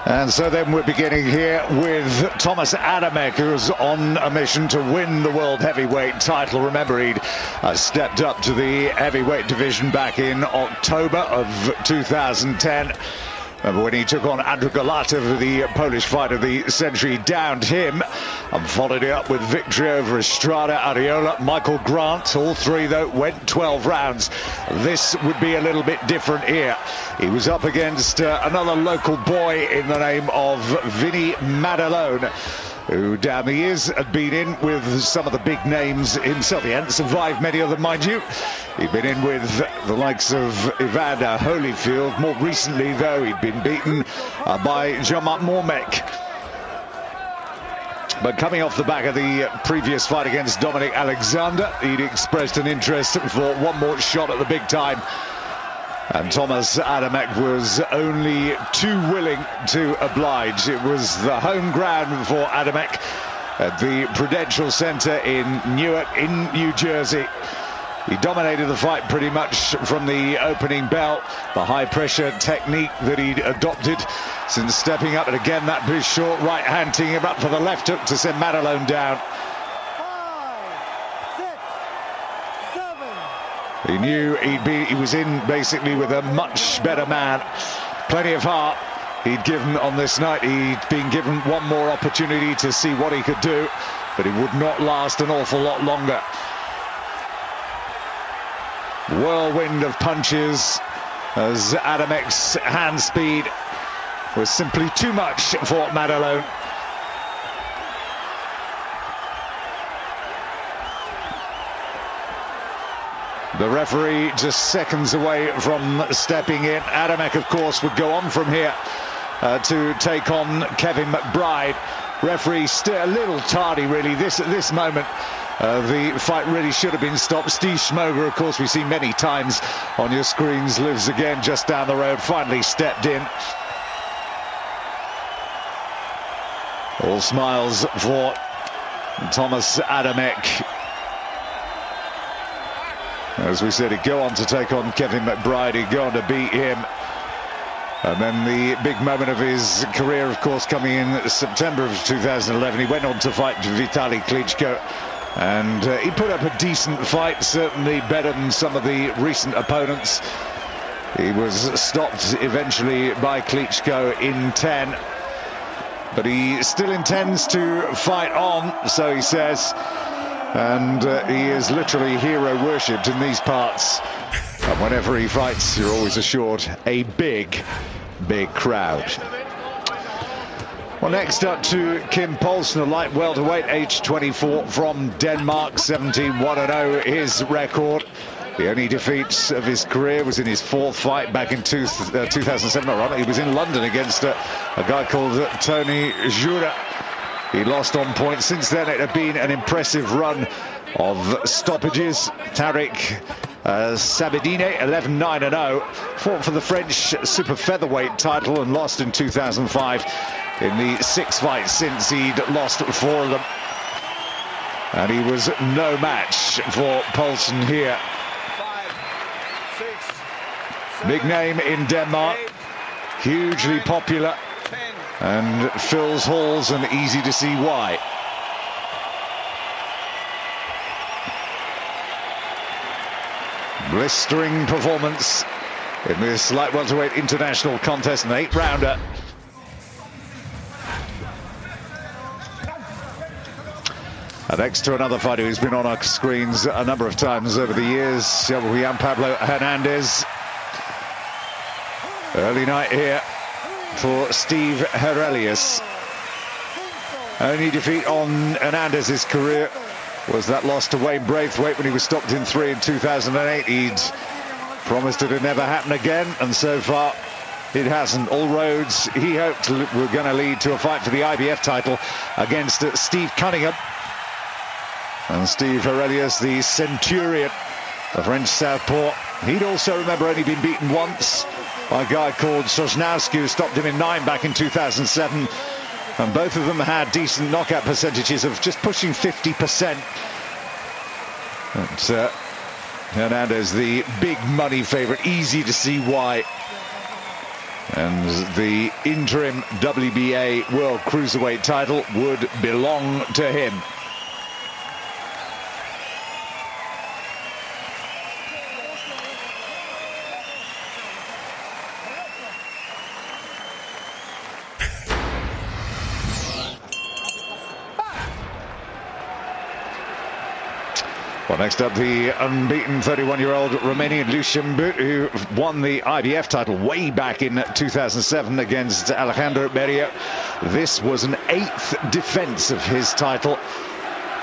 And so then we're beginning here with Thomas Adamek, who's on a mission to win the world heavyweight title. Remember, he'd stepped up to the heavyweight division back in October of 2010. Remember when he took on Andrew Galatev, the Polish fighter of the century, downed him and followed it up with victory over Estrada, Areola, Michael Grant. All three, though, went 12 rounds. This would be a little bit different here. He was up against another local boy in the name of Vinny Madalone, who down the years had been in with some of the big names himself. He hadn't survived many of them, mind you. He'd been in with the likes of Evander Holyfield. More recently, though, he'd been beaten by Jean-Marc Mormec. But coming off the back of the previous fight against Dominic Alexander, he'd expressed an interest for one more shot at the big time. And Thomas Adamek was only too willing to oblige. It was the home ground for Adamek at the Prudential Center in Newark in New Jersey. He dominated the fight pretty much from the opening bell. The high-pressure technique that he'd adopted since stepping up. And again, that big short right hand teeing him up for the left hook to send Madalone down. He knew he was in basically with a much better man. Plenty of heart he'd given on this night. He'd been given one more opportunity to see what he could do, but it would not last an awful lot longer. Whirlwind of punches as Adamek's hand speed was simply too much for Madalone. The referee just seconds away from stepping in. Adamek, of course, would go on from here to take on Kevin McBride. Referee still a little tardy, really. At this moment, the fight really should have been stopped. Steve Schmoger, of course, we've seen many times on your screens, lives again just down the road, finally stepped in. All smiles for Thomas Adamek. As we said, he'd go on to take on Kevin McBride, he'd go on to beat him. And then the big moment of his career, of course, coming in September of 2011, he went on to fight Vitaly Klitschko. And he put up a decent fight, certainly better than some of the recent opponents. He was stopped eventually by Klitschko in 10. But he still intends to fight on, so he says. And he is literally hero worshipped in these parts. And whenever he fights, you're always assured a big, big crowd. Well, next up to Kim Poulsen, a light welterweight, age 24, from Denmark, 17-1-0 his record. The only defeat of his career was in his fourth fight back in 2007. He was in London against a guy called Tony Jura. He lost on points. Since then, it had been an impressive run of stoppages. Tariq Sabedine, 11-9-0, fought for the French super featherweight title and lost in 2005. In the 6 fights since, he'd lost 4 of them. And he was no match for Poulsen here. 5, 6, 7, big name in Denmark, hugely popular, and fills halls, and easy to see why. Blistering performance in this light welterweight international contest, an 8-rounder. And next to another fighter who's been on our screens a number of times over the years, Juan Pablo Hernandez. Early night here for Steve Herelius. Only defeat on Hernandez's career was that loss to Wayne Braithwaite when he was stopped in 3 in 2008. He'd promised it would never happen again, and so far it hasn't. All roads, he hoped, were going to lead to a fight for the IBF title against Steve Cunningham. And Steve Herelius, the Centurion, the French southpaw, he'd also, remember, only been beaten once by a guy called Sosnowski, who stopped him in 9 back in 2007. And both of them had decent knockout percentages of just pushing 50%. But Hernandez, the big money favourite, easy to see why. And the interim WBA World Cruiserweight title would belong to him. Well, next up, the unbeaten 31-year-old Romanian Lucian But, who won the IBF title way back in 2007 against Alejandro Berio. This was an 8th defense of his title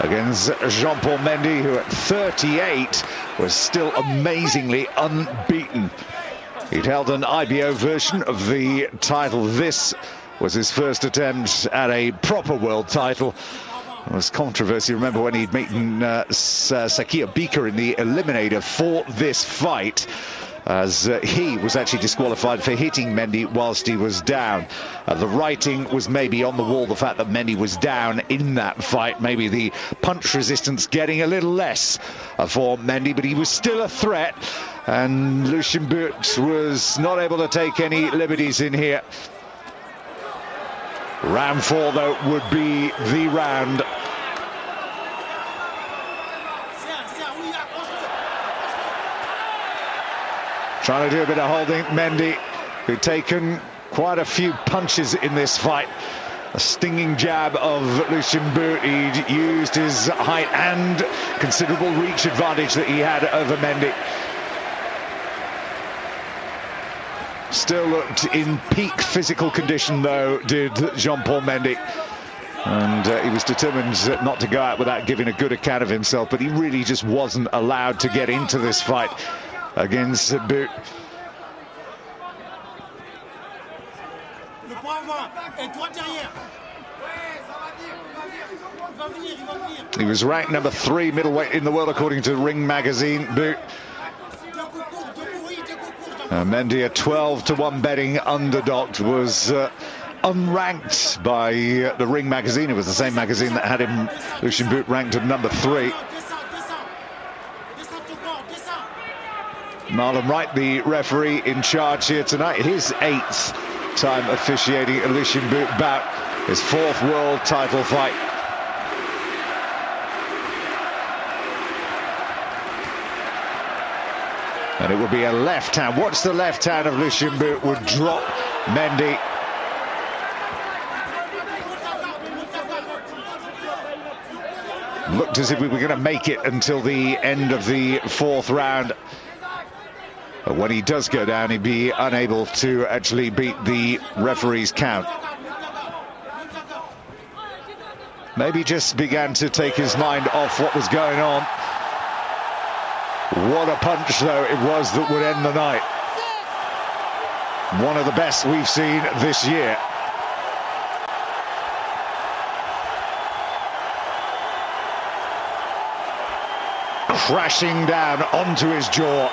against Jean-Paul Mendy, who at 38 was still amazingly unbeaten. He'd held an IBO version of the title. This was his first attempt at a proper world title. There was controversy, remember, when he'd beaten Sakir Bika in the eliminator for this fight, as he was actually disqualified for hitting Mendy whilst he was down. The writing was maybe on the wall, the fact that Mendy was down in that fight, maybe the punch resistance getting a little less for Mendy, but he was still a threat, and Lucian But was not able to take any liberties in here. Round 4, though, would be the round. Trying to do a bit of holding. Mendy, who'd taken quite a few punches in this fight. A stinging jab of Lucian But. He'd used his height and considerable reach advantage that he had over Mendy. Still looked in peak physical condition, though, did Jean-Paul Mendy. And he was determined not to go out without giving a good account of himself, but he really just wasn't allowed to get into this fight against But. He was ranked number 3 middleweight in the world according to Ring magazine, But. Mendy, a 12-1 betting underdog, was unranked by the Ring magazine. It was the same magazine that had him, Lucian But, ranked at number 3. Marlon Wright, the referee in charge here tonight, his 8th time officiating a Lucian But bout, his 4th world title fight. And it would be a left hand. Watch the left hand of Lucian But would drop Mendy. Looked as if we were going to make it until the end of the 4th round. But when he does go down, he'd be unable to actually beat the referee's count. Maybe just began to take his mind off what was going on. What a punch, though, it was that would end the night. One of the best we've seen this year. Crashing down onto his jaw.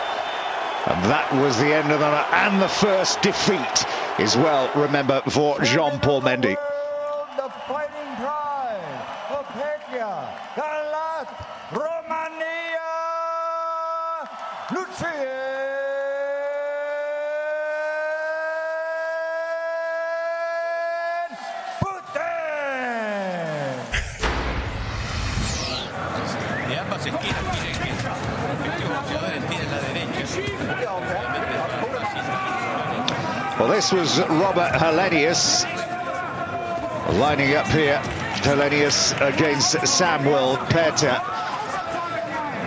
And that was the end of the night. And the first defeat as well, remember, for Jean-Paul Mendy. The fighting pride of Czechia, Galat, Romania, Lучшие. Well, this was Robert Helenius lining up here. Helenius against Samuel Peter.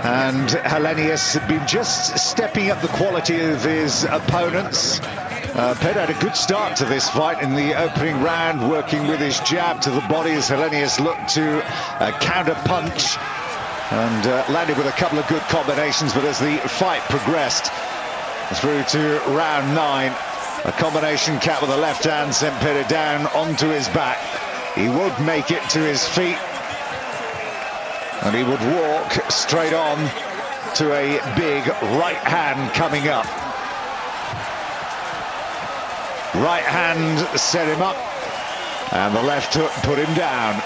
And Helenius had been just stepping up the quality of his opponents. Peter had a good start to this fight in the opening round, working with his jab to the body as Helenius looked to counter punch and landed with a couple of good combinations. But as the fight progressed through to round 9, a combination cap with the left hand sent Peter down onto his back. He would make it to his feet, and he would walk straight on to a big right hand coming up. Right hand set him up, and the left hook put him down.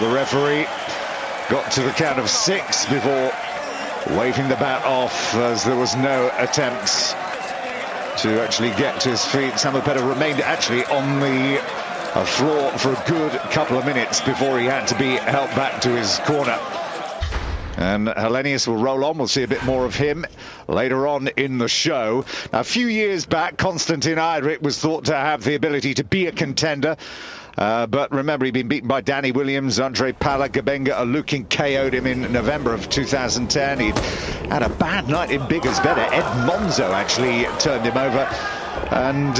The referee got to the count of 6 before waving the bat off, as there was no attempts to actually get to his feet. Samapeta remained actually on the floor for a good couple of minutes before he had to be helped back to his corner. And Hellenius will roll on. We'll see a bit more of him later on in the show. Now, a few years back, Konstantin Airic was thought to have the ability to be a contender. But remember, he'd been beaten by Danny Williams, Andre Pala, Gabenga Alukin KO'd him in November of 2010. He'd had a bad night in Biggersbedde. Ed Monzo actually turned him over. And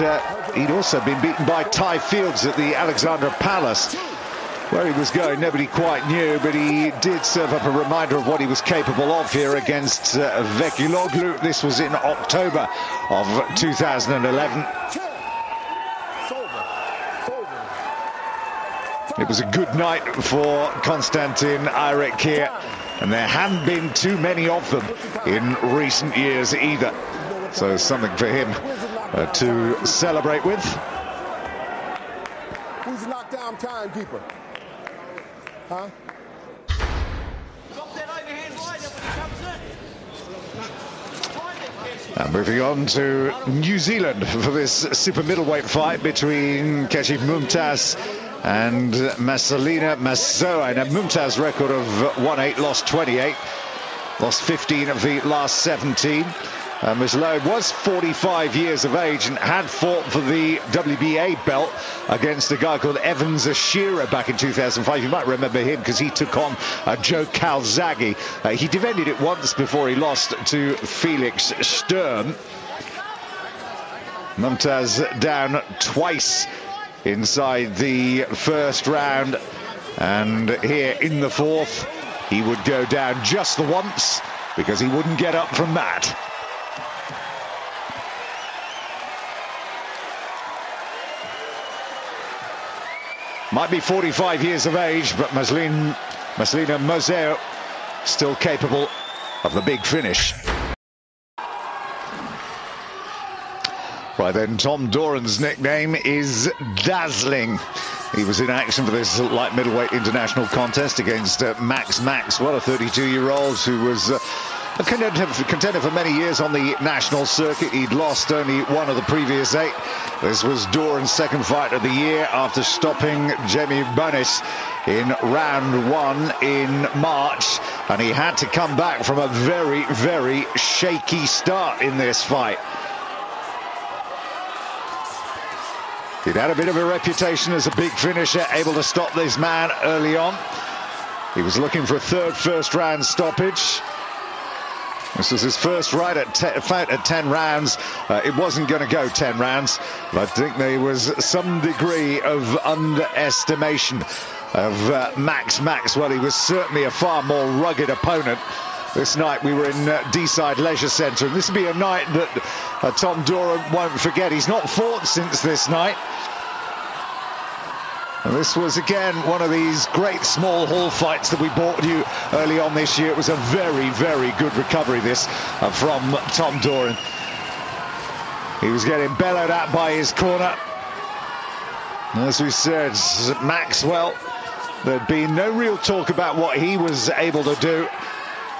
he'd also been beaten by Ty Fields at the Alexandra Palace. Where he was going, nobody quite knew, but he did serve up a reminder of what he was capable of here against Vekiloglu. This was in October of 2011. It was a good night for Konstantin Airic here, and there hadn't been too many of them in recent years either. So something for him to celebrate with. Who's the knockdown timekeeper? Huh? Now moving on to New Zealand for this super middleweight fight between Keshif Mumtaz and Marcelina Massoa. Now Mumtaz record of 1-8, lost 28, lost 15 of the last 17. Maslow was 45 years of age and had fought for the WBA belt against a guy called Evans Ashira back in 2005. You might remember him because he took on Joe Calzaghe. He defended it once before he lost to Felix Sturm. Mumtaz down twice inside the first round, and here in the fourth he would go down just the once because he wouldn't get up from that. Might be 45 years of age, but Marcelina Massoa still capable of the big finish. Right then, Tom Doran's nickname is Dazzling. He was in action for this light middleweight international contest against Max Maxwell, a 32-year-old who was a contender for many years on the national circuit. He'd lost only one of the previous 8. This was Doran's second fight of the year after stopping Jamie Bonis in round 1 in March. And he had to come back from a very, very shaky start in this fight. He'd had a bit of a reputation as a big finisher, able to stop this man early on. He was looking for a third first-round stoppage. This was his first fight at 10 rounds. It wasn't going to go 10 rounds, but I think there was some degree of underestimation of Max Maxwell. He was certainly a far more rugged opponent. This night we were in Deeside Leisure Centre, and this will be a night that Tom Doran won't forget. He's not fought since this night. And this was, again, one of these great small hall fights that we brought you early on this year. It was a very, very good recovery, this, from Tom Doran. He was getting bellowed at by his corner. As we said, Maxwell, there'd been no real talk about what he was able to do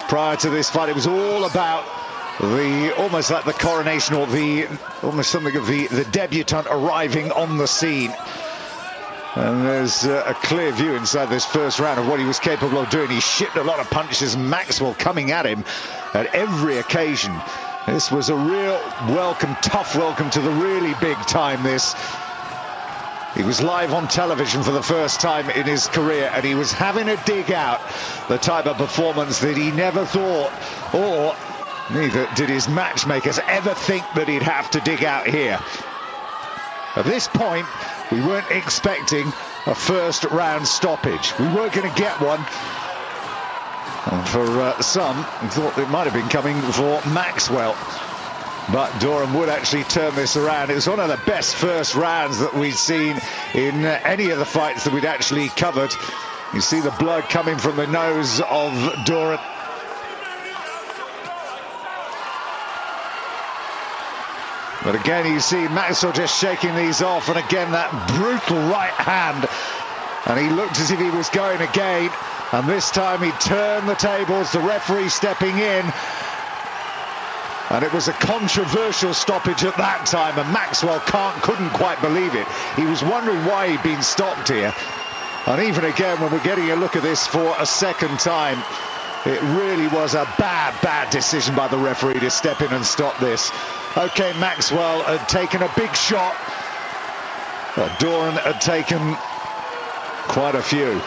prior to this fight. It was all about almost like the coronation, or almost something of the debutant arriving on the scene. And there's a clear view inside this first round of what he was capable of doing. He shipped a lot of punches, Maxwell coming at him at every occasion. This was a real welcome, tough welcome to the really big time, this. He was live on television for the first time in his career, and he was having a dig out the type of performance that he never thought, or neither did his matchmakers ever think that he'd have to dig out here. At this point, we weren't expecting a first round stoppage. We weren't going to get one. And for some, we thought it might have been coming for Maxwell. But Doran would actually turn this around. It was one of the best first rounds that we'd seen in any of the fights that we'd actually covered. You see the blood coming from the nose of Doran. But again, you see Maxwell just shaking these off, and again that brutal right hand. And he looked as if he was going again. And this time he turned the tables, the referee stepping in. And it was a controversial stoppage at that time, and Maxwell couldn't quite believe it. He was wondering why he'd been stopped here. And even again, when we're getting a look at this for a second time, it really was a bad decision by the referee to step in and stop this. OK, Maxwell had taken a big shot. Doran had taken quite a few.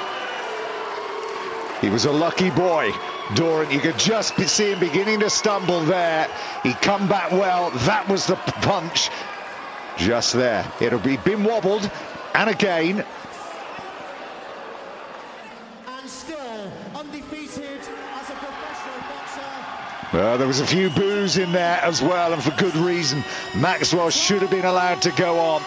He was a lucky boy, Doran. You could just see him beginning to stumble there. He come back well. That was the punch just there. It'll be been wobbled, and again. And still undefeated as a professional boxer. There was a few boos in there as well, and for good reason. Maxwell should have been allowed to go on.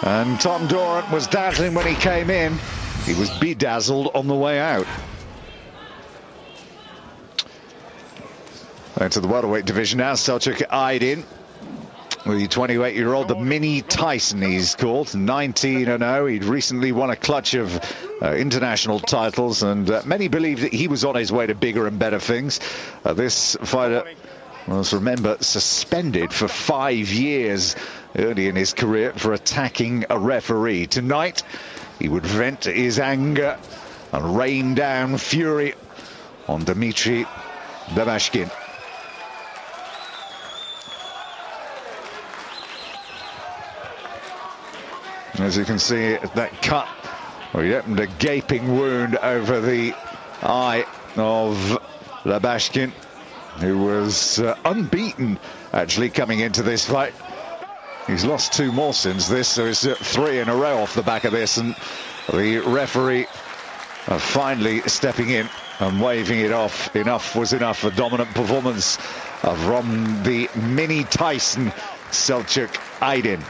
And Tom Doran was dazzling when he came in. He was bedazzled on the way out. Into the welterweight division now, Selçuk Aydin, the 28-year-old, the mini Tyson he's called, 19-0. He'd recently won a clutch of international titles, and many believe that he was on his way to bigger and better things. This fighter was, remember, suspended for 5 years early in his career for attacking a referee. Tonight, he would vent his anger and rain down fury on Dmitry Damashkin. As you can see, that cut, well, he opened a gaping wound over the eye of Labashkin, who was unbeaten, actually, coming into this fight. He's lost 2 more since this, so it's 3 in a row off the back of this, and the referee finally stepping in and waving it off. Enough was enough. A dominant performance from the mini Tyson, Selçuk Aydin.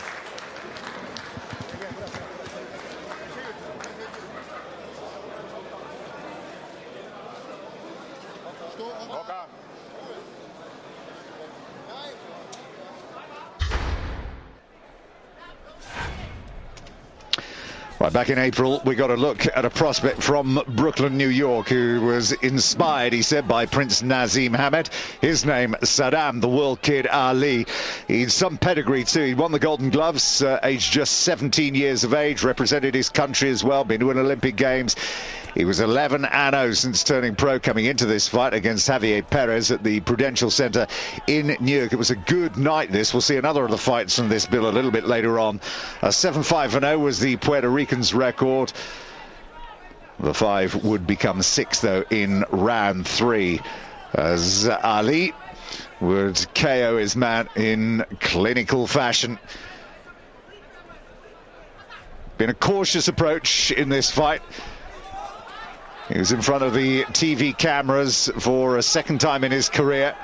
Right, back in April, we got a look at a prospect from Brooklyn, New York, who was inspired, he said, by Prince Nazim Hamed. His name, Saddam, the world kid Ali. He's some pedigree too. He won the Golden Gloves, aged just 17 years of age, represented his country as well, been to an Olympic Games. He was 11-0 since turning pro, coming into this fight against Javier Perez at the Prudential Center in New York. It was a good night, this. We'll see another of the fights from this bill a little bit later on. 7-5-0 was the Puerto Rican's record. The 5 would become 6, though, in round 3, as Ali would KO his man in clinical fashion. Been a cautious approach in this fight. He was in front of the TV cameras for a second time in his career.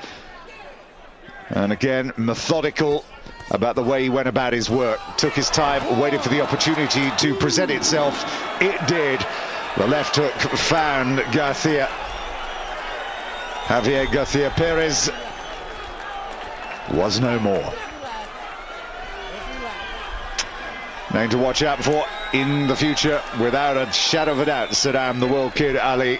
And again, methodical about the way he went about his work. Took his time, waited for the opportunity to present itself. It did. The left hook found Garcia. Javier Garcia Perez was no more. Name to watch out for in the future, without a shadow of a doubt, Saddam, the world kid Ali.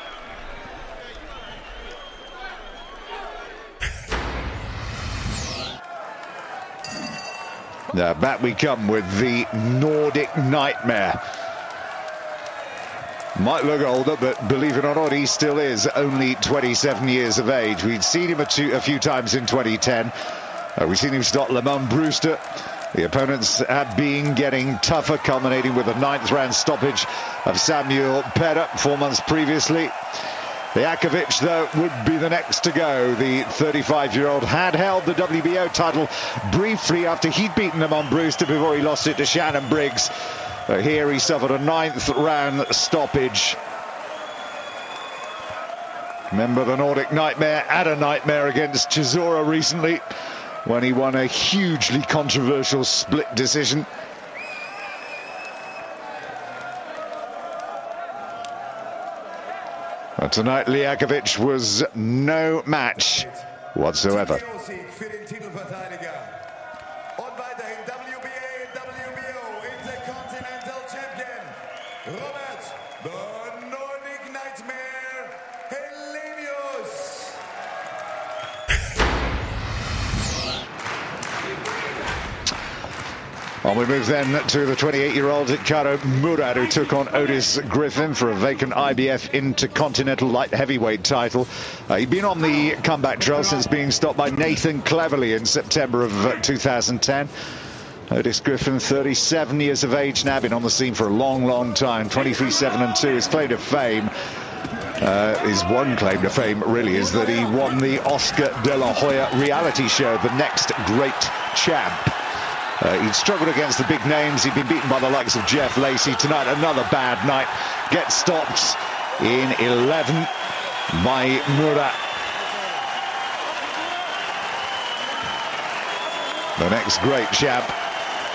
Now back we come with the Nordic Nightmare. Might look older, but believe it or not, he still is only 27 years of age. We'd seen him a few times in 2010. We've seen him stop Lamont Brewster. The opponents have been getting tougher, culminating with a 9th round stoppage of Samuel Pera 4 months previously. Liakovic, though, would be the next to go. The 35-year-old had held the WBO title briefly after he'd beaten Lamont Brewster before he lost it to Shannon Briggs. Here he suffered a 9th round stoppage. Remember the Nordic Nightmare had a nightmare against Chisora recently, when he won a hugely controversial split decision. But tonight, Liakovic was no match whatsoever. On we move then to the 28-year-old Karo Murad, who took on Otis Griffin for a vacant IBF Intercontinental Light Heavyweight title. He'd been on the comeback trail since being stopped by Nathan Cleverly in September of 2010. Otis Griffin, 37 years of age now, been on the scene for a long, long time. 23-7-2. His claim to fame, his one claim to fame really, is that he won the Oscar de la Hoya reality show, The Next Great Champ. He'd struggled against the big names. He'd been beaten by the likes of Jeff Lacey. Tonight, another bad night. Gets stopped in 11 by Murad. The next great champ,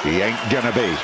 he ain't gonna be.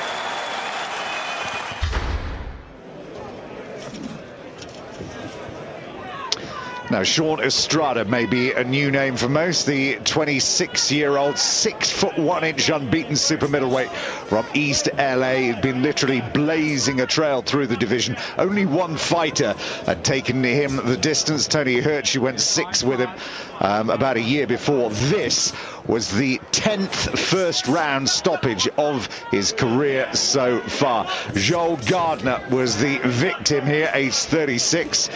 Now, Sean Estrada may be a new name for most. The 26-year-old, 6'1" unbeaten super middleweight from East LA. He'd been literally blazing a trail through the division. Only one fighter had taken him the distance. Tony Hirsch, went 6 with him about a year before. This was the 10th first-round stoppage of his career so far. Joel Gardner was the victim here, age 36.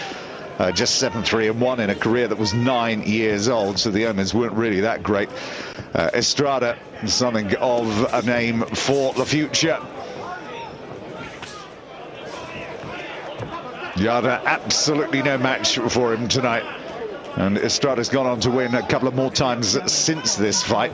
Just 7-3-1 in a career that was 9 years old, so the omens weren't really that great. Estrada, something of a name for the future. Yada, absolutely no match for him tonight. And Estrada's gone on to win a couple of more times since this fight.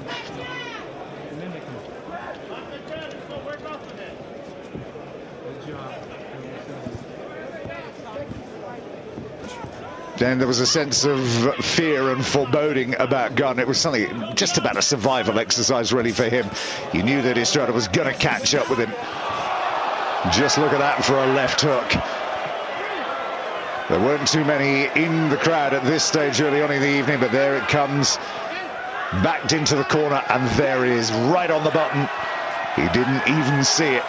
Then there was a sense of fear and foreboding about Gunn. It was something just about a survival exercise really for him. He knew that Estrada was going to catch up with him. Just look at that for a left hook. There weren't too many in the crowd at this stage early on in the evening, but there it comes. Backed into the corner, and there it is, right on the button. He didn't even see it.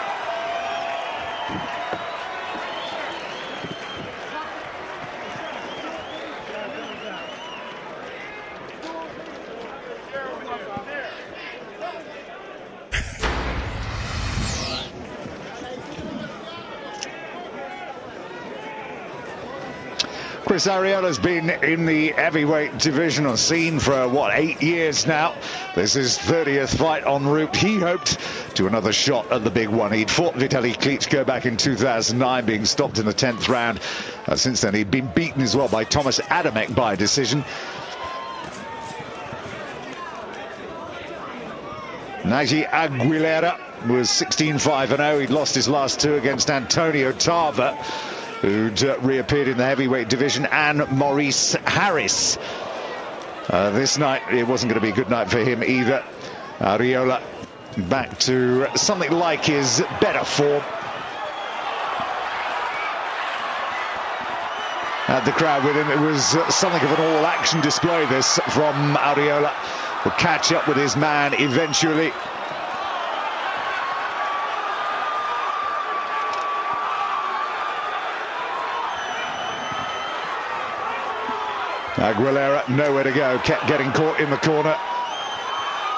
Chris Ariela's been in the heavyweight division on scene for, what, 8 years now. This is his 30th fight en route. He hoped to another shot at the big one. He'd fought Vitaly Klitschko back in 2009, being stopped in the 10th round. Since then, he'd been beaten as well by Thomas Adamek by decision. Naji Aguilera was 16-5-0. He'd lost his last 2 against Antonio Tarver, who'd reappeared in the heavyweight division, and Maurice Harris. This night, it wasn't going to be a good night for him either. Ariola back to something like his better form. Had the crowd with him. It was something of an all-action display, this, from Ariola. Will catch up with his man eventually. Aguilera nowhere to go, kept getting caught in the corner,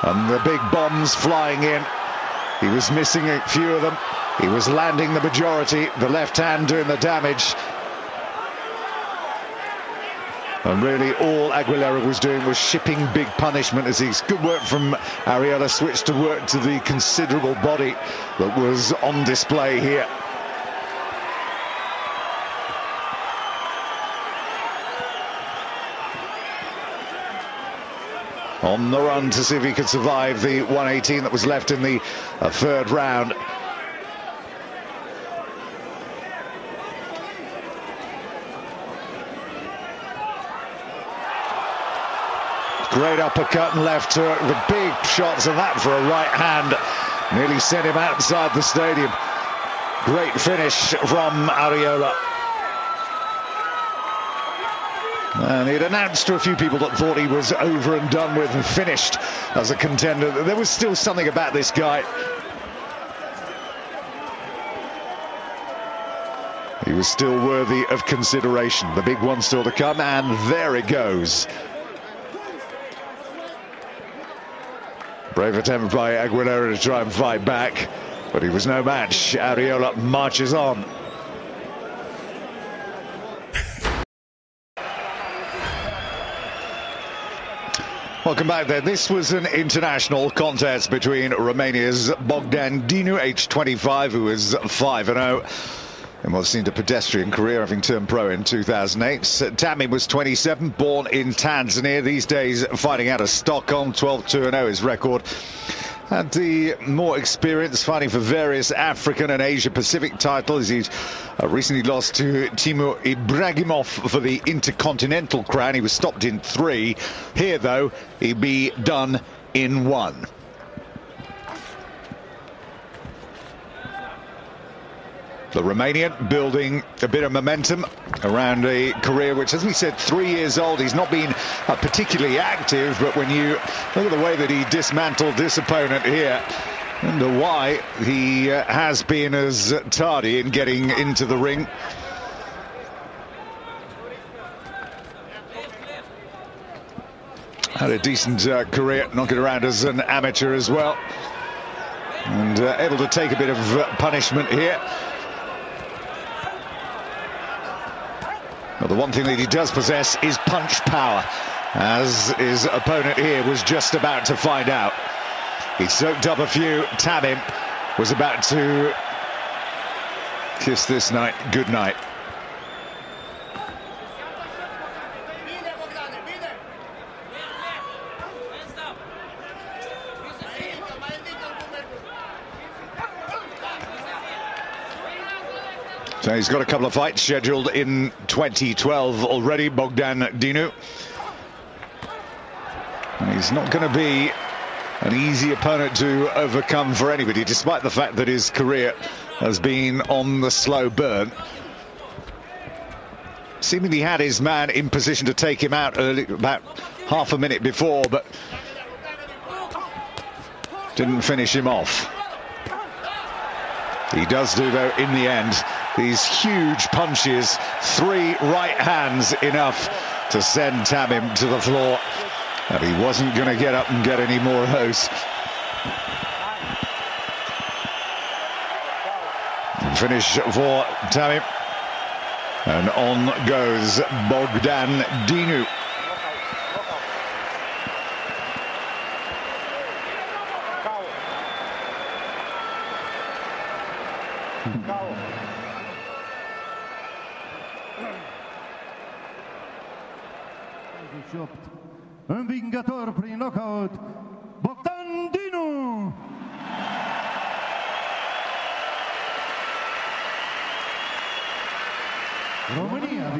and the big bombs flying in. He was missing a few of them. He was landing the majority, the left hand doing the damage. And really all Aguilera was doing was shipping big punishment as he's good work from Ariola, switched to work to the considerable body that was on display here. On the run to see if he could survive the 118 that was left in the 3rd round. Great uppercut and left hook, the big shots of that for a right hand. Nearly sent him outside the stadium. Great finish from Ariola. And he'd announced to a few people that thought he was over and done with and finished as a contender. There was still something about this guy. He was still worthy of consideration. The big one still to come, and there it goes. Brave attempt by Aguilera to try and fight back, but he was no match. Ariola marches on. Welcome back then. This was an international contest between Romania's Bogdan Dinu, aged 25, who is 5-0. In what seemed a pedestrian career, having turned pro in 2008. Tamim was 27, born in Tanzania. These days fighting out of Stockholm, 12-2-0 his record. Had the more experience fighting for various African and Asia-Pacific titles. He's recently lost to Timur Ibragimov for the Intercontinental crown. He was stopped in 3. Here, though, he'd be done in 1. The Romanian building a bit of momentum around a career which, as we said, 3 years old. He's not been particularly active, but when you look at the way that he dismantled this opponent here, wonder why he has been as tardy in getting into the ring. Had a decent career, knocking around as an amateur as well, and able to take a bit of punishment here. Well, the one thing that he does possess is punch power, as his opponent here was just about to find out. He soaked up a few. Tamim was about to kiss this night goodnight. So he's got a couple of fights scheduled in 2012 already, Bogdan Dinu. And he's not going to be an easy opponent to overcome for anybody, despite the fact that his career has been on the slow burn. Seemingly had his man in position to take him out about half a minute before, but didn't finish him off. He does do, though, in the end. These huge punches, 3 right hands enough to send Tamim to the floor. And he wasn't going to get up and get any more of those. Finish for Tamim. And on goes Bogdan Dinu. Een vingator prin knockout, Bogdan Dinu. Romania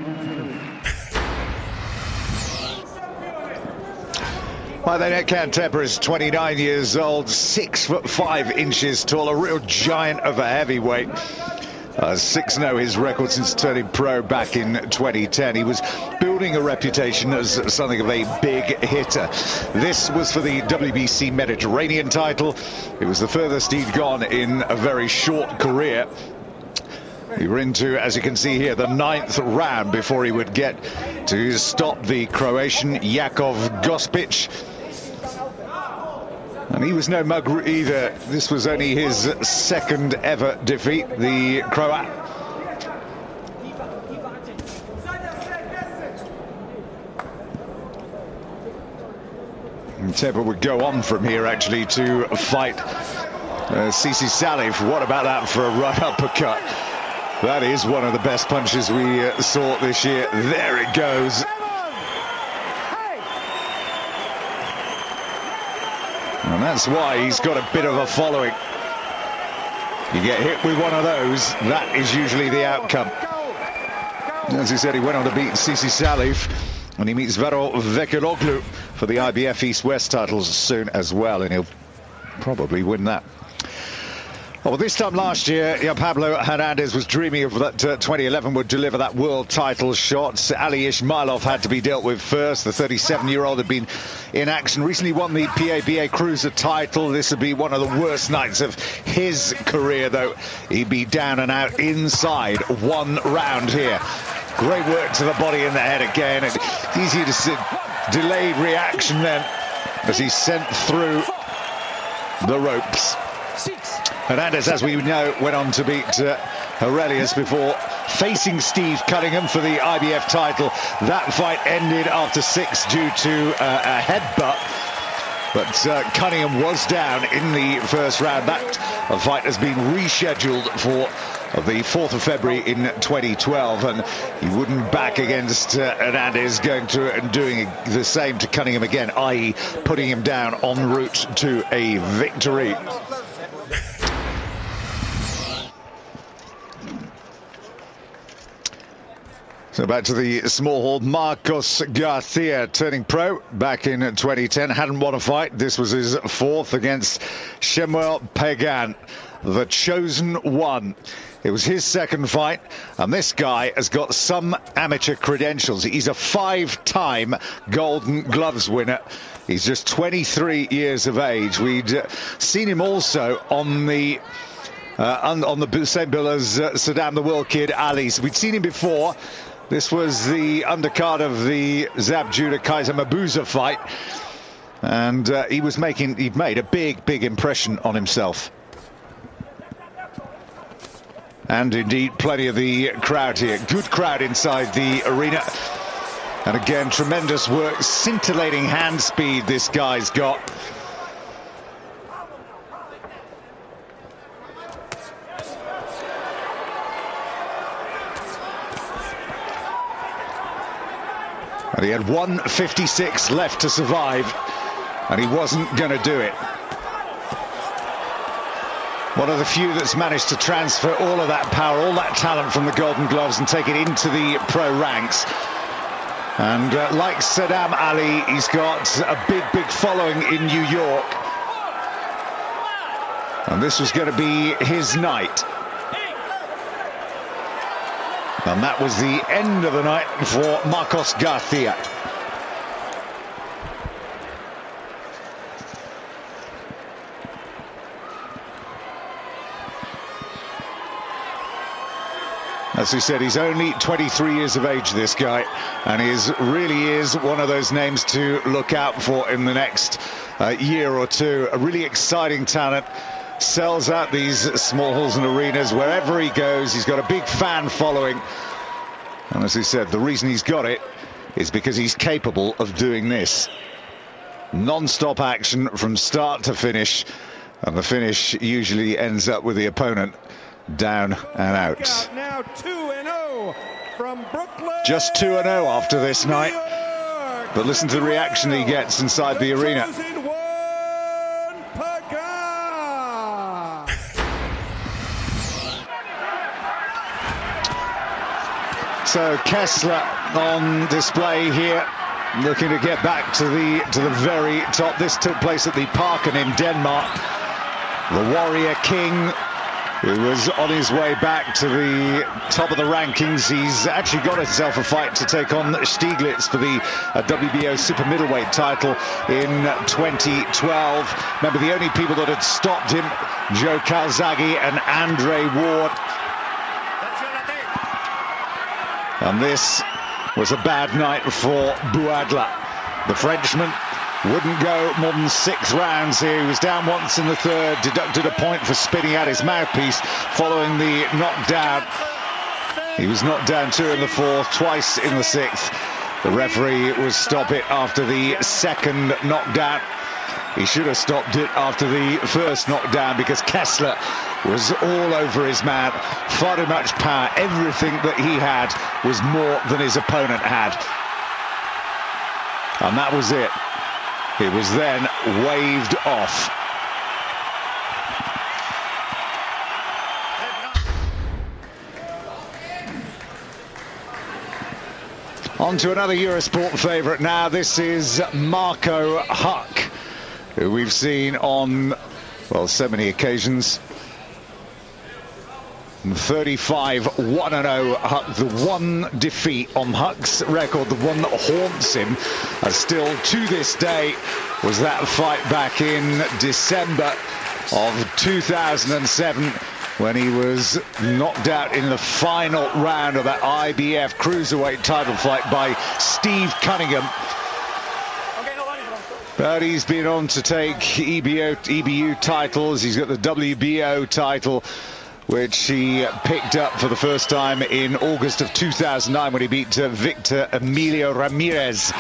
Well, the Neckcan Tepper is 29 years old, 6'5" tall, a real giant of a heavyweight. 6-0 his record since turning pro back in 2010. He was building a reputation as something of a big hitter. This was for the WBC Mediterranean title. It was the furthest he'd gone in a very short career. We were into, as you can see here, the 9th round before he would get to stop the Croatian Jakov Gospic. And he was no mug either. This was only his 2nd ever defeat, the Croat. And Tepper would go on from here, actually, to fight Sisi Salif. What about that for a right uppercut? That is one of the best punches we saw this year. There it goes. And that's why he's got a bit of a following. You get hit with one of those, that is usually the outcome. As he said, he went on to beat Sisi Salif, and he meets Vero Vekeloglu for the IBF East-West titles soon as well, and he'll probably win that. Well, this time last year, Pablo Hernandez was dreaming of that 2011 would deliver that world title shot. Ali Ismailov had to be dealt with first. The 37-year-old had been in action, recently won the PABA Cruiser title. This would be one of the worst nights of his career, though. He'd be down and out inside 1 round here. Great work to the body and the head again. It's easy to see delayed reaction then as he's sent through the ropes. Hernandez, as we know, went on to beat Aurelius before facing Steve Cunningham for the IBF title. That fight ended after 6 due to a headbutt. But Cunningham was down in the first round. That fight has been rescheduled for the 4th of February in 2012, and he wouldn't back against Hernandez going through it and doing the same to Cunningham again, i.e. putting him down en route to a victory. So back to the small hall. Marcos Garcia turning pro back in 2010. Hadn't won a fight. This was his 4th against Shemuel Pagan, the chosen one. It was his 2nd fight, and this guy has got some amateur credentials. He's a 5-time Golden Gloves winner. He's just 23 years of age. We'd seen him also on the same bill as Saddam the World Kid Ali. So we'd seen him before. This was the undercard of the Zab Judah Kaiser Mabuza fight, and he'd made a big impression on himself. And indeed, plenty of the crowd here. Good crowd inside the arena. And again, tremendous work, scintillating hand speed this guy's got. And he had 1:56 left to survive, and he wasn't going to do it. One of the few that's managed to transfer all of that power, all that talent from the Golden Gloves and take it into the pro ranks. And like Saddam Ali, he's got a big following in New York. And this was going to be his night. And that was the end of the night for Marcos Garcia. As we said, he's only 23 years of age, this guy, and he really is one of those names to look out for in the next year or two. A really exciting talent. Sells out these small halls and arenas wherever he goes. He's got a big fan following, and as he said, the reason he's got it is because he's capable of doing this non-stop action from start to finish, and the finish usually ends up with the opponent down and out. Now 2-0 from Brooklyn. Just 2-0 after this night, but listen to the reaction he gets inside the arena. So Kessler on display here, looking to get back to the very top. This took place at the Parken in Denmark. The Warrior King, who was on his way back to the top of the rankings. He's actually got himself a fight to take on Stieglitz for the WBO super middleweight title in 2012. Remember, the only people that had stopped him, Joe Calzaghe and Andre Ward. And this was a bad night for Bouadla. The Frenchman wouldn't go more than 6 rounds here. He was down once in the 3rd, deducted a point for spinning out his mouthpiece following the knockdown. He was knocked down 2 in the 4th, twice in the 6th. The referee would stop it after the 2nd knockdown. He should have stopped it after the 1st knockdown because Kessler was all over his man. Far too much power. Everything that he had was more than his opponent had. And that was it. It was then waved off. On to another Eurosport favourite now. This is Marco Huck, who we've seen on, well, so many occasions. 35-1-0 Huck, the one defeat on Huck's record, the one that haunts him still to this day, was that fight back in December of 2007 when he was knocked out in the final round of that IBF cruiserweight title fight by Steve Cunningham. But he's been on to take EBU titles. He's got the WBO title, which he picked up for the first time in August of 2009 when he beat Victor Emilio Ramirez.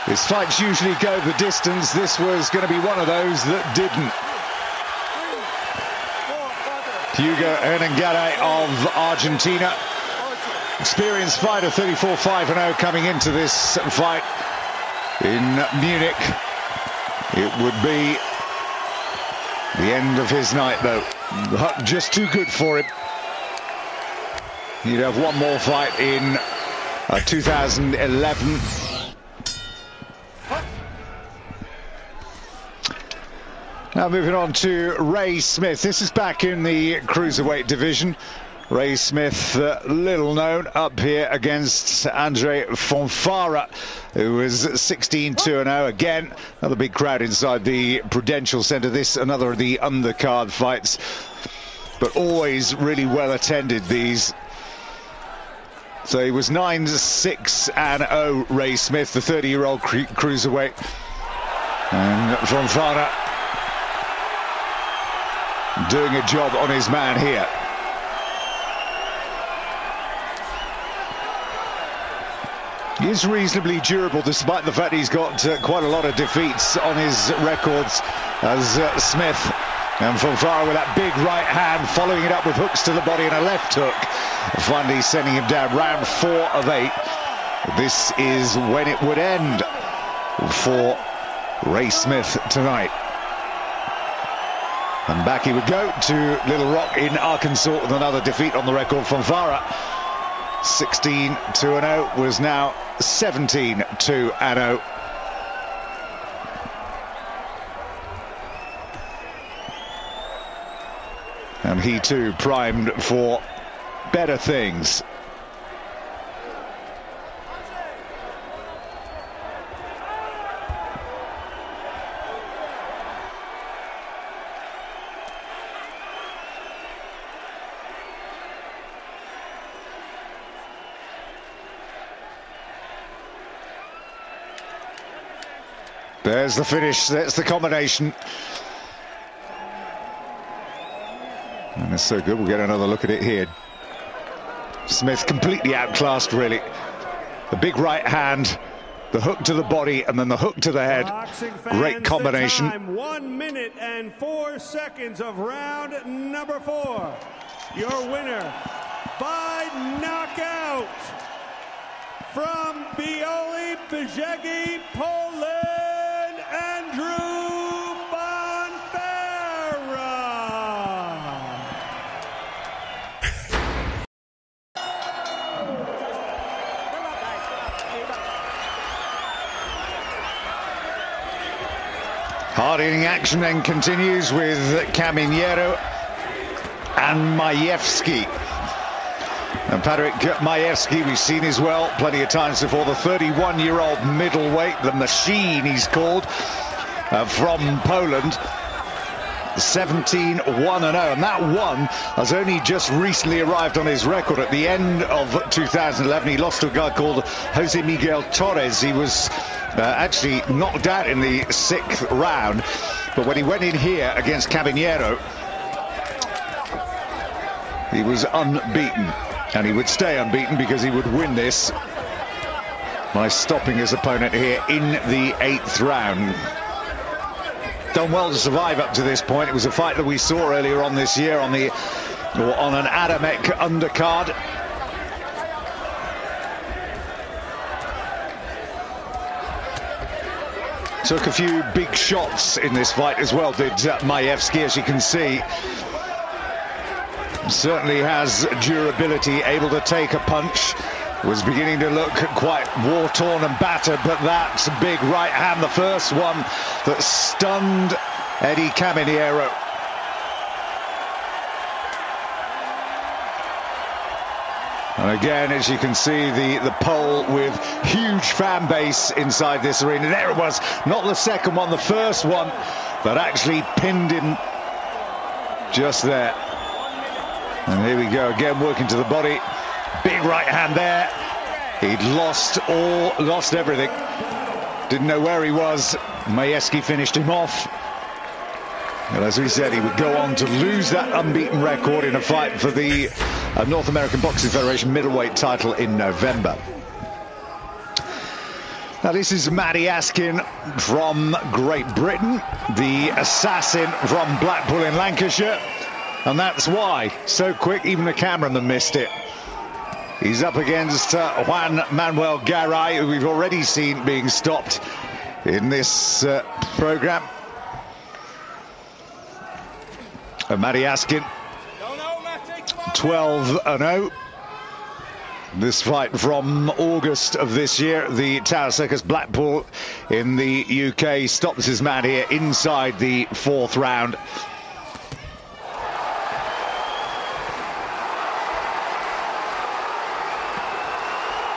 His fights usually go the distance. This was going to be one of those that didn't. Hugo Hernangare of Argentina. Experienced fighter, 34-5-0 coming into this fight in Munich. It would be the end of his night, though. Just too good for him. He'd have one more fight in 2011. Now moving on to Ray Smith. This is back in the cruiserweight division. Ray Smith, little known, up here against Andre Fonfara, who was 16-2-0. Again, another big crowd inside the Prudential Centre. This, another of the undercard fights, but always really well attended, these. So he was 9-6-0, Ray Smith, the 30-year-old cruiserweight. And Fonfara doing a job on his man here. He is reasonably durable, despite the fact he's got quite a lot of defeats on his records as Smith. And Fonfara with that big right hand, following it up with hooks to the body and a left hook, finally sending him down. Round 4 of 8. This is when it would end for Ray Smith tonight. And back he would go to Little Rock in Arkansas with another defeat on the record. Fonfara, 16-2-0, was now 17-2-0. And he too primed for better things. There's the finish, that's the combination. And it's so good, we'll get another look at it here. Smith completely outclassed, really. The big right hand, the hook to the body, and then the hook to the head. Great combination. Time, 1 minute and 4 seconds of round number 4. Your winner by knockout from Bioli Brzegi, Poland, Andrew Fonfara. Hard-hitting action then continues with Kamieniero and Majewski. And Patryk Majewski, we've seen as well plenty of times before, the 31-year-old middleweight, the machine he's called, from Poland. 17-1-0, and that one has only just recently arrived on his record. At the end of 2011, he lost to a guy called Jose Miguel Torres. He was actually knocked out in the 6th round, but when he went in here against Kamieniero, he was unbeaten, and he would stay unbeaten because he would win this by stopping his opponent here in the 8th round. Done well to survive up to this point. It was a fight that we saw earlier on this year on an Adamek undercard. Took a few big shots in this fight as well, did Majewski, as you can see. Certainly has durability, able to take a punch. Was beginning to look quite war-torn and battered, but that big right hand, the first one that stunned Eddie Kamieniero. And again, as you can see, the pole with huge fan base inside this arena. There it was, not the second one, the first one that actually pinned him just there. And here we go again, working to the body. Big right hand there. He'd lost everything. Didn't know where he was. Majewski finished him off. And as we said, he would go on to lose that unbeaten record in a fight for the North American Boxing Federation middleweight title in November. Now this is Matty Askin from Great Britain, the assassin from Blackpool in Lancashire. And that's why, so quick, even the cameraman missed it. He's up against Juan Manuel Garay, who we've already seen being stopped in this program. Matty Askin, 12-0. This fight from August of this year, the Tower Circus Blackpool in the UK stops his man here inside the 4th round.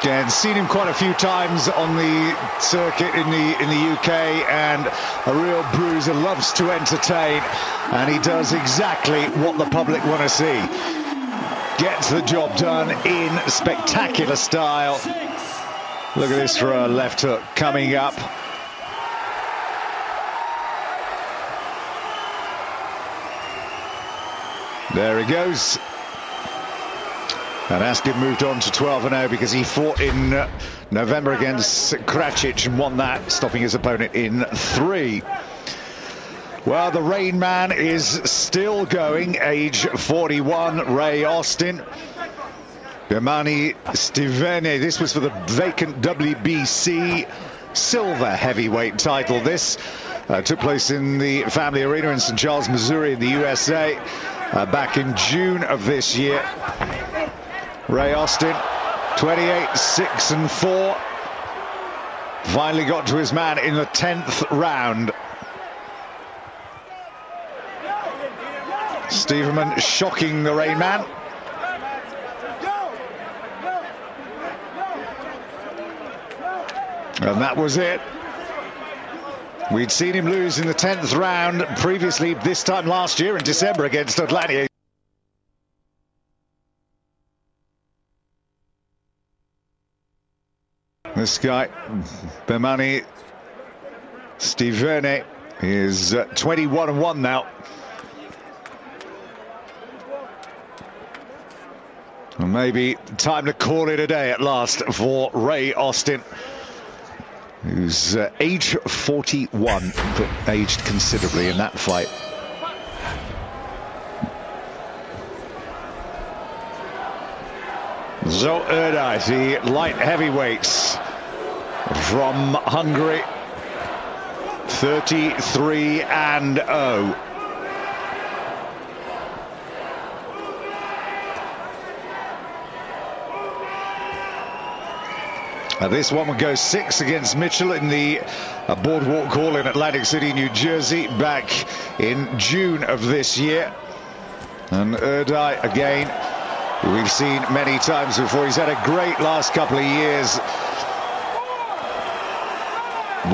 And seen him quite a few times on the circuit in the UK, and a real bruiser, loves to entertain, and he does exactly what the public want to see. Gets the job done in spectacular style. Look at this for a left hook coming up. There he goes. And Askin moved on to 12-0 because he fought in November against Kracic and won that, stopping his opponent in 3. Well, the Rain Man is still going, age 41, Ray Austin. Germani Stivene, this was for the vacant WBC silver heavyweight title. This took place in the Family Arena in St. Charles, Missouri in the USA back in June of this year. Ray Austin, 28-6-4. Finally got to his man in the 10th round. Steverman shocking the Rain Man. And that was it. We'd seen him lose in the 10th round previously, this time last year in December against Atlanta. This guy, Germani Stivene, is 21-1 now. And maybe time to call it a day at last for Ray Austin, who's age 41, but aged considerably in that fight. Zsolt Erdős, the light heavyweights from Hungary, 33-0. This one would go 6 against Mitchell in the Boardwalk Hall in Atlantic City, New Jersey, back in June of this year. And Erdős, again, we've seen many times before. He's had a great last couple of years.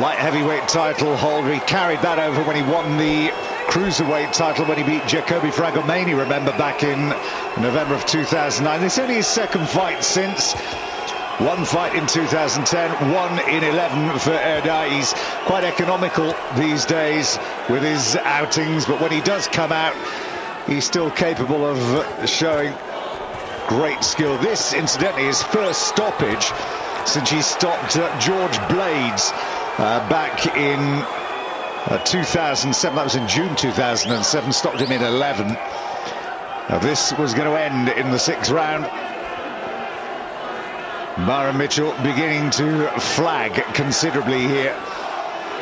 Light heavyweight title hold. He carried that over when he won the cruiserweight title when he beat Jacoby Fragomeni, remember, back in November of 2009. This is only his second fight since. One fight in 2010, one in 11 for Erdős. He's quite economical these days with his outings, but when he does come out, he's still capable of showing great skill. This, incidentally, his first stoppage since he stopped George Blades back in 2007. That was in June 2007. Stopped him in 11. Now, this was going to end in the 6th round. Byron Mitchell beginning to flag considerably here.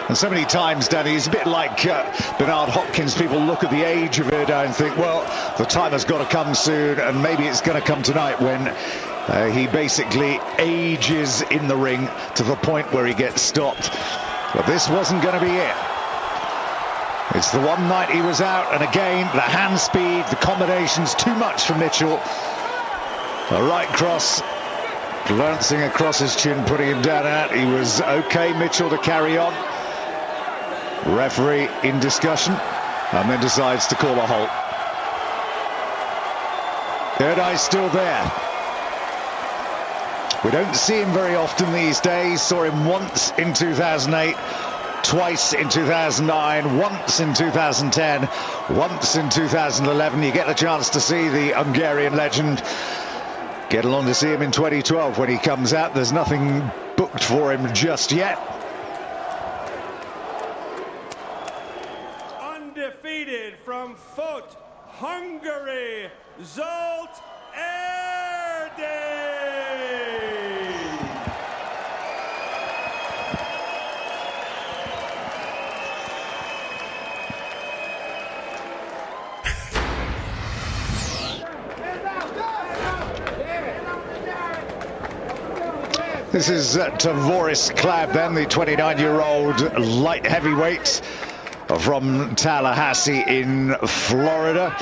And so many times, Danny, it's a bit like Bernard Hopkins. People look at the age of Erdős and think, well, the time has got to come soon, and maybe it's going to come tonight when he basically ages in the ring to the point where he gets stopped. But this wasn't going to be it. It's the one night he was out, and again, the hand speed, the combinations, too much for Mitchell. A right cross, glancing across his chin, putting him down out. He was okay, Mitchell, to carry on. Referee in discussion, and then decides to call a halt. Erdős still there. We don't see him very often these days. Saw him once in 2008, twice in 2009, once in 2010, once in 2011. You get the chance to see the Hungarian legend. Get along to see him in 2012 when he comes out. There's nothing booked for him just yet. Undefeated from Fot, Hungary, Zsolt Erdély. This is Tavoris Clab, then, the 29-year-old light heavyweight from Tallahassee in Florida.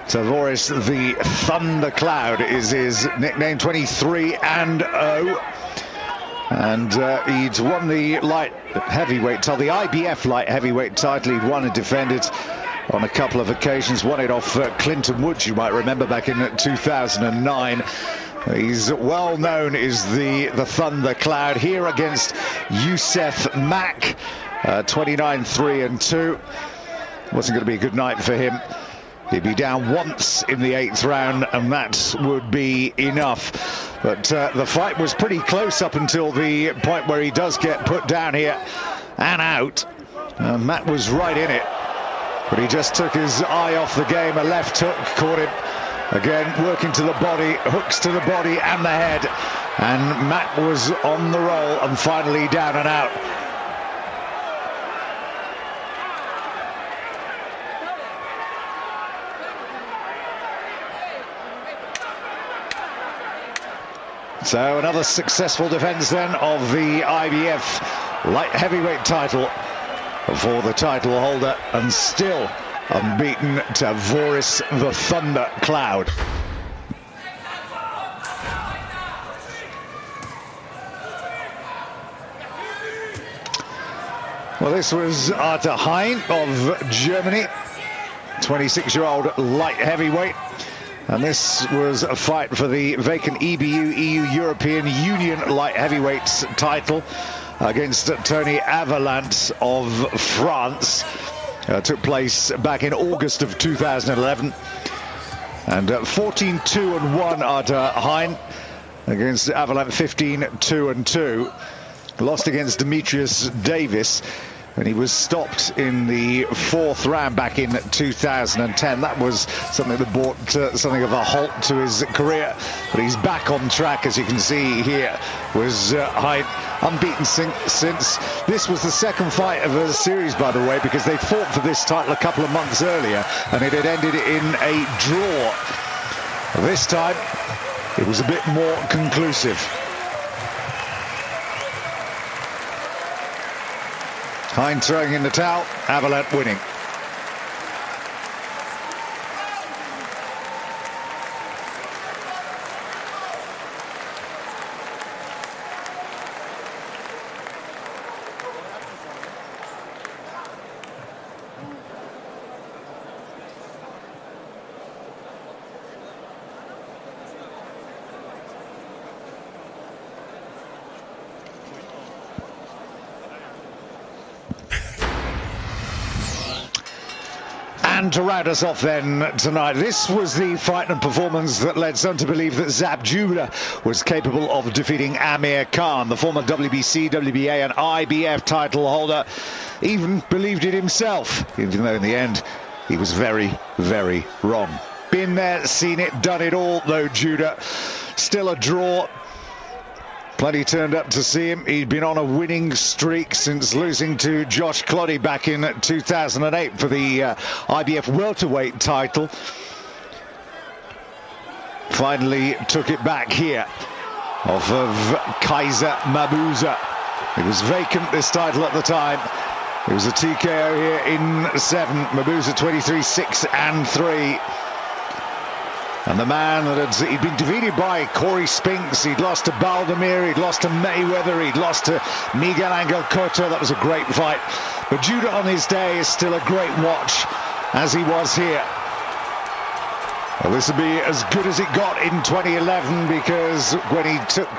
Tavoris the Thundercloud is his nickname, 23-0. And he'd won the light heavyweight title, the IBF light heavyweight title. He'd won and defended on a couple of occasions. Won it off Clinton Woods, you might remember, back in 2009. He's well known as the Thundercloud. Here against Youssef Mack, 29-3-2. Wasn't going to be a good night for him. He'd be down once in the 8th round, and that would be enough. But the fight was pretty close up until the point where he does get put down here and out. Matt was right in it, but he just took his eye off the game. A left hook caught him. Again, working to the body, hooks to the body and the head. And Matt was on the roll and finally down and out. So another successful defense then of the IBF light heavyweight title for the title holder, and still unbeaten Tavoris the Thundercloud. Well, this was Arthur Hein of Germany, 26-year-old light heavyweight. And this was a fight for the vacant EBU, EU European Union light heavyweights title against Tony Avalant of France. Took place back in August of 2011. And 14-2-1 Arthur Hein against Avalant, 15-2-2. Lost against Demetrius Davis, and he was stopped in the 4th round back in 2010. That was something that brought something of a halt to his career, but he's back on track, as you can see here. Was Hein unbeaten since. This was the second fight of a series, by the way, because they fought for this title a couple of months earlier, and it had ended in a draw. This time, it was a bit more conclusive. Hein throwing in the towel, Avalant winning. And to round us off then tonight, this was the fight and performance that led some to believe that Zab Judah was capable of defeating Amir Khan. The former WBC, WBA and IBF title holder even believed it himself, even though in the end he was very, very wrong. Been there, seen it, done it all though, Judah. Still a draw. Plenty turned up to see him. He'd been on a winning streak since losing to Josh Cloddy back in 2008 for the IBF welterweight title. Finally took it back here off of Kaiser Mabuza. It was vacant, this title, at the time. It was a TKO here in 7. Mabuza 23-6-3. And the man that he'd been defeated by Corey Spinks, he'd lost to Baldomir, he'd lost to Mayweather, he'd lost to Miguel Angel Cotto. That was a great fight. But Judah on his day is still a great watch, as he was here. Well, this will be as good as it got in 2011, because when he took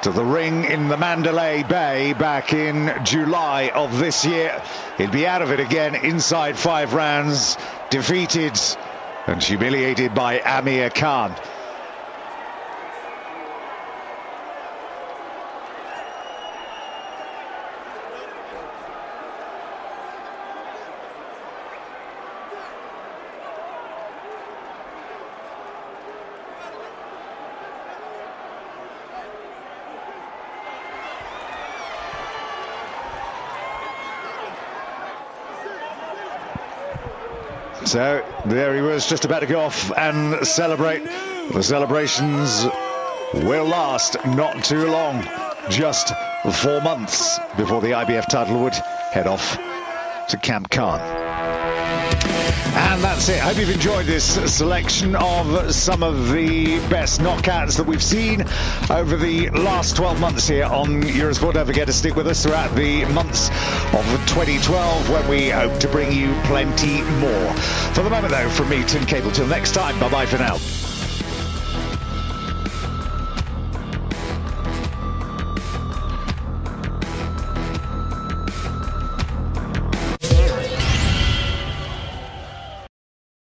to the ring in the Mandalay Bay back in July of this year. He'd be out of it again inside 5 rounds, defeated and humiliated by Amir Khan. So there he was, just about to go off and celebrate. The celebrations will last not too long, just 4 months before the IBF title would head off to Camp Khan. And that's it. I hope you've enjoyed this selection of some of the best knockouts that we've seen over the last 12 months here on Eurosport. Don't forget to stick with us throughout the months of 2012 when we hope to bring you plenty more. For the moment, though, from me, Tim Cable, till next time, bye-bye for now.